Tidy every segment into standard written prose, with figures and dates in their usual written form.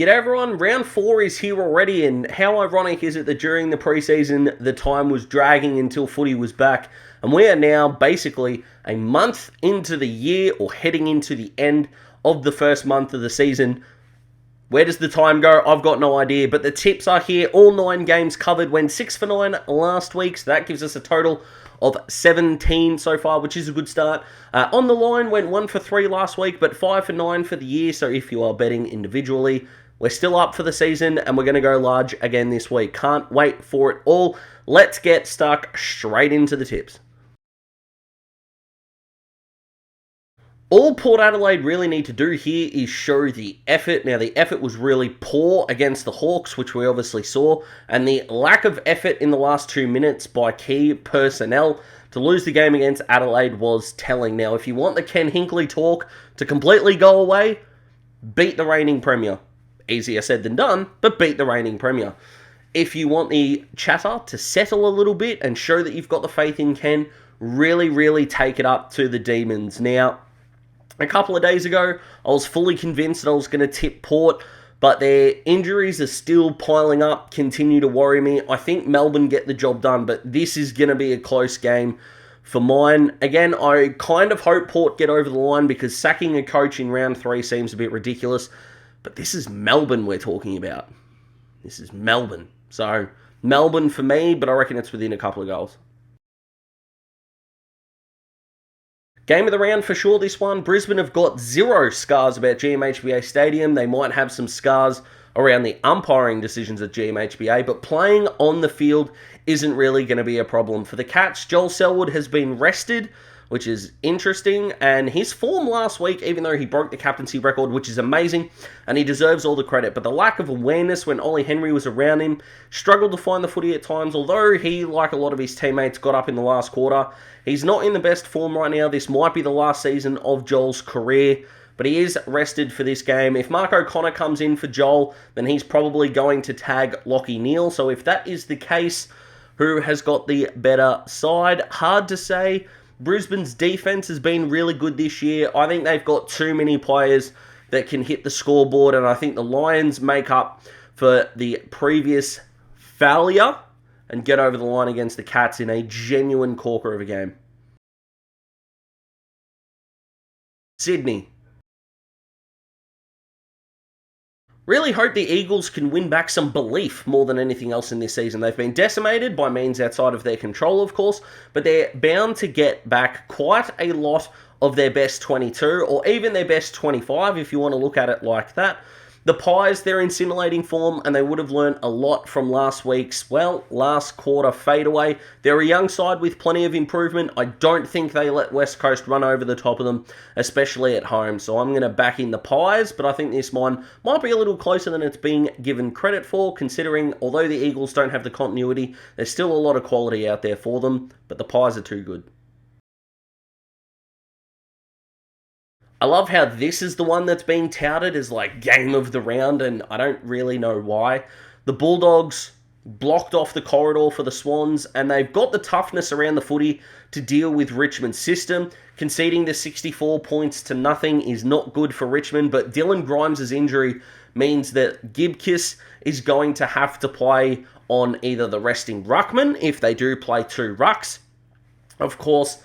G'day everyone, round 4 is here already, and how ironic is it that during the preseason the time was dragging until footy was back, and we are now basically a month into the year, or heading into the end of the first month of the season. Where does the time go? I've got no idea, but the tips are here. All 9 games covered. Went 6 for 9 last week, so that gives us a total of 17 so far, which is a good start. On the line, went 1 for 3 last week, but 5 for 9 for the year, so if you are betting individually, we're still up for the season, and we're going to go large again this week. Can't wait for it all. Let's get stuck straight into the tips. All Port Adelaide really need to do here is show the effort. Now, the effort was really poor against the Hawks, which we obviously saw, and the lack of effort in the last 2 minutes by key personnel to lose the game against Adelaide was telling. Now, if you want the Ken Hinkley talk to completely go away, beat the reigning Premier. Easier said than done, but beat the reigning Premier. If you want the chatter to settle a little bit and show that you've got the faith in Ken, really take it up to the Demons. Now, a couple of days ago, I was fully convinced that I was going to tip Port, but their injuries are still piling up, continue to worry me. I think Melbourne get the job done, but this is going to be a close game for mine. Again, I kind of hope Port get over the line because sacking a coach in round 3 seems a bit ridiculous, but this is Melbourne we're talking about. This is Melbourne. So, Melbourne for me, but I reckon it's within a couple of goals. Game of the round for sure, this one. Brisbane have got 0 scars about GMHBA Stadium. They might have some scars around the umpiring decisions at GMHBA, but playing on the field isn't really going to be a problem. For the Cats, Joel Selwood has been rested, which is interesting, and his form last week, even though he broke the captaincy record, which is amazing, and he deserves all the credit, but the lack of awareness when Ollie Henry was around him, struggled to find the footy at times, although he, like a lot of his teammates, got up in the last quarter. He's not in the best form right now. This might be the last season of Joel's career, but he is rested for this game. If Mark O'Connor comes in for Joel, then he's probably going to tag Lachie Neale, so if that is the case, who has got the better side? Hard to say. Brisbane's defense has been really good this year. I think they've got too many players that can hit the scoreboard, and I think the Lions make up for the previous failure and get over the line against the Cats in a genuine corker of a game. Sydney. Really hope the Eagles can win back some belief more than anything else in this season. They've been decimated by means outside of their control, of course, but they're bound to get back quite a lot of their best 22, or even their best 25, if you want to look at it like that. The Pies, they're in scintillating form, and they would have learned a lot from last week's, last quarter fadeaway. They're a young side with plenty of improvement. I don't think they let West Coast run over the top of them, especially at home. So I'm going to back in the Pies, but I think this one might be a little closer than it's being given credit for, considering although the Eagles don't have the continuity, there's still a lot of quality out there for them, but the Pies are too good. I love how this is the one that's being touted as like game of the round, and I don't really know why. The Bulldogs blocked off the corridor for the Swans, and they've got the toughness around the footy to deal with Richmond's system. Conceding the 64 points to nothing is not good for Richmond, but Dylan Grimes' injury means that Gibkiss is going to have to play on either the resting ruckman, if they do play 2 rucks. Of course,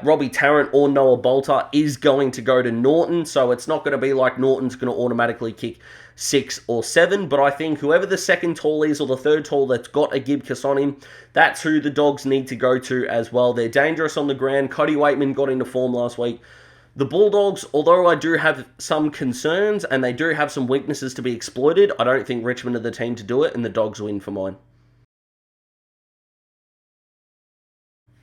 Robbie Tarrant or Noah Bolter is going to go to Norton, so it's not going to be like Norton's going to automatically kick 6 or 7, but I think whoever the second tall is or the third tall that's got a Gibkiss on him, that's who the Dogs need to go to as well. They're dangerous on the ground. Cody Waitman got into form last week. The Bulldogs, although I do have some concerns and they do have some weaknesses to be exploited, I don't think Richmond are the team to do it, and the Dogs win for mine.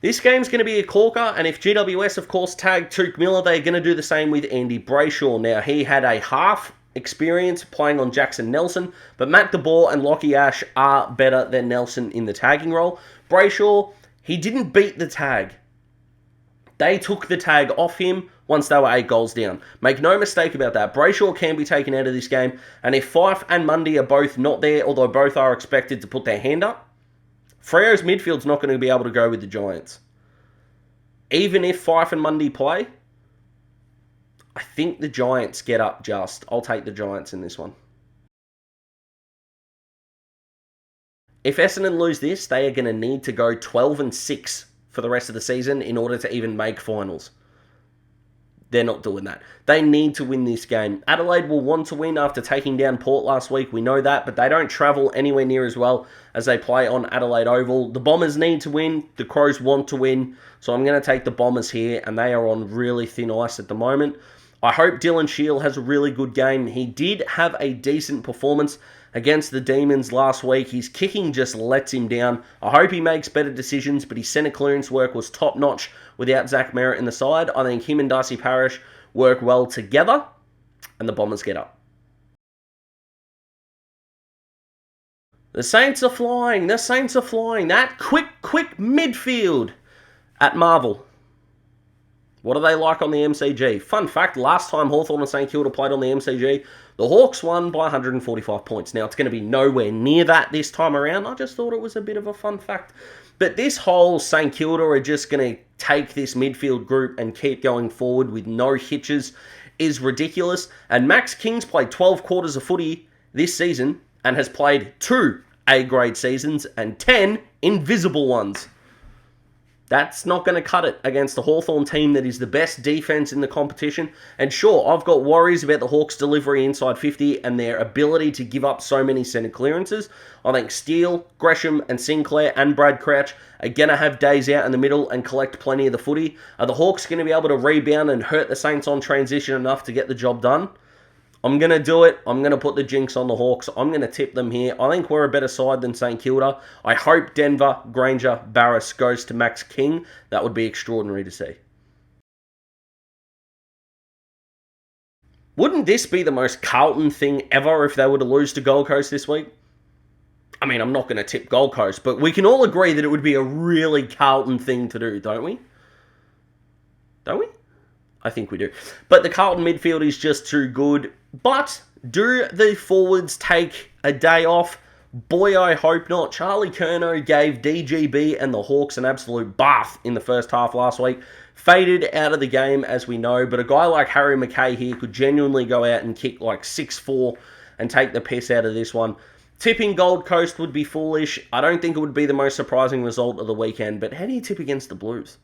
This game's going to be a corker, and if GWS, of course, tag Touk Miller, they're going to do the same with Andy Brayshaw. Now, he had a half experience playing on Jackson Nelson, but Matt DeBoer and Lockie Ash are better than Nelson in the tagging role. Brayshaw, he didn't beat the tag. They took the tag off him once they were 8 goals down. Make no mistake about that. Brayshaw can be taken out of this game, and if Fife and Mundy are both not there, although both are expected to put their hand up, Freo's midfield's not going to be able to go with the Giants. Even if Fife and Mundy play, I think the Giants get up just. I'll take the Giants in this one. If Essendon lose this, they are going to need to go 12-6 for the rest of the season in order to even make finals. They're not doing that. They need to win this game. Adelaide will want to win after taking down Port last week. We know that, but they don't travel anywhere near as well as they play on Adelaide Oval. The Bombers need to win. The Crows want to win. So I'm going to take the Bombers here, and they are on really thin ice at the moment. I hope Dylan Shield has a really good game. He did have a decent performance against the Demons last week. His kicking just lets him down. I hope he makes better decisions, but his centre clearance work was top-notch without Zach Merritt in the side. I think him and Darcy Parish work well together, and the Bombers get up. The Saints are flying. The Saints are flying. That quick midfield at Marvel. What are they like on the MCG? Fun fact, last time Hawthorn and St Kilda played on the MCG, the Hawks won by 145 points. Now, it's going to be nowhere near that this time around. I just thought it was a bit of a fun fact. But this whole St Kilda are just going to take this midfield group and keep going forward with no hitches is ridiculous. And Max King's played 12 quarters of footy this season and has played 2 A-grade seasons and 10 invisible ones. That's not going to cut it against the Hawthorn team that is the best defense in the competition. And sure, I've got worries about the Hawks' delivery inside 50 and their ability to give up so many centre clearances. I think Steele, Gresham and Sinclair and Brad Crouch are going to have days out in the middle and collect plenty of the footy. Are the Hawks going to be able to rebound and hurt the Saints on transition enough to get the job done? I'm going to do it. I'm going to put the jinx on the Hawks. I'm going to tip them here. I think we're a better side than St Kilda. I hope Denver, Granger, Barras goes to Max King. That would be extraordinary to see. Wouldn't this be the most Carlton thing ever if they were to lose to Gold Coast this week? I mean, I'm not going to tip Gold Coast, but we can all agree that it would be a really Carlton thing to do, don't we? Don't we? I think we do. But the Carlton midfield is just too good. But do the forwards take a day off? Boy, I hope not. Charlie Curnow gave DGB and the Hawks an absolute bath in the first half last week. Faded out of the game, as we know. But a guy like Harry McKay here could genuinely go out and kick like 6-4 and take the piss out of this one. Tipping Gold Coast would be foolish. I don't think it would be the most surprising result of the weekend. But how do you tip against the Blues?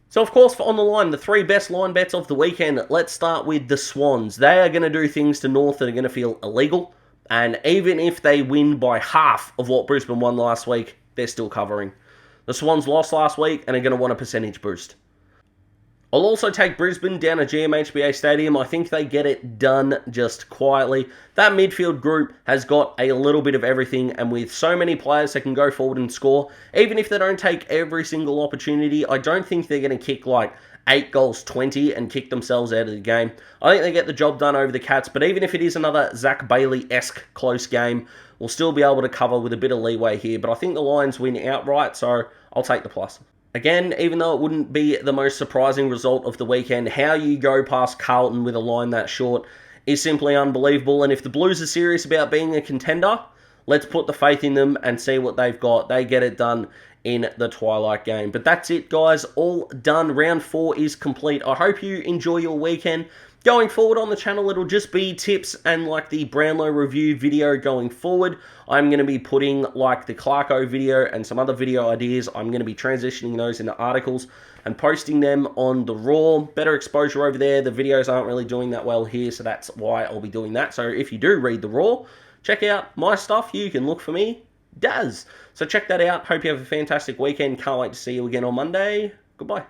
So, of course, for On The Line, the 3 best line bets of the weekend, let's start with the Swans. They are going to do things to North that are going to feel illegal. And even if they win by half of what Brisbane won last week, they're still covering. The Swans lost last week and are going to want a percentage boost. I'll also take Brisbane down at GMHBA Stadium. I think they get it done just quietly. That midfield group has got a little bit of everything, and with so many players that can go forward and score, even if they don't take every single opportunity, I don't think they're going to kick like 8 goals 20 and kick themselves out of the game. I think they get the job done over the Cats, but even if it is another Zach Bailey-esque close game, we'll still be able to cover with a bit of leeway here. But I think the Lions win outright, so I'll take the plus. Again, even though it wouldn't be the most surprising result of the weekend, how you go past Carlton with a line that short is simply unbelievable. And if the Blues are serious about being a contender, let's put the faith in them and see what they've got. They get it done in the Twilight game. But that's it, guys. All done. Round 4 is complete. I hope you enjoy your weekend. Going forward on the channel, it'll just be tips and like the Brownlow review video going forward. I'm going to be putting like the Clarko video and some other video ideas. I'm going to be transitioning those into articles and posting them on the Raw. Better exposure over there. The videos aren't really doing that well here, so that's why I'll be doing that. So if you do read the Raw, check out my stuff. You can look for me, Daz. So check that out. Hope you have a fantastic weekend. Can't wait to see you again on Monday. Goodbye.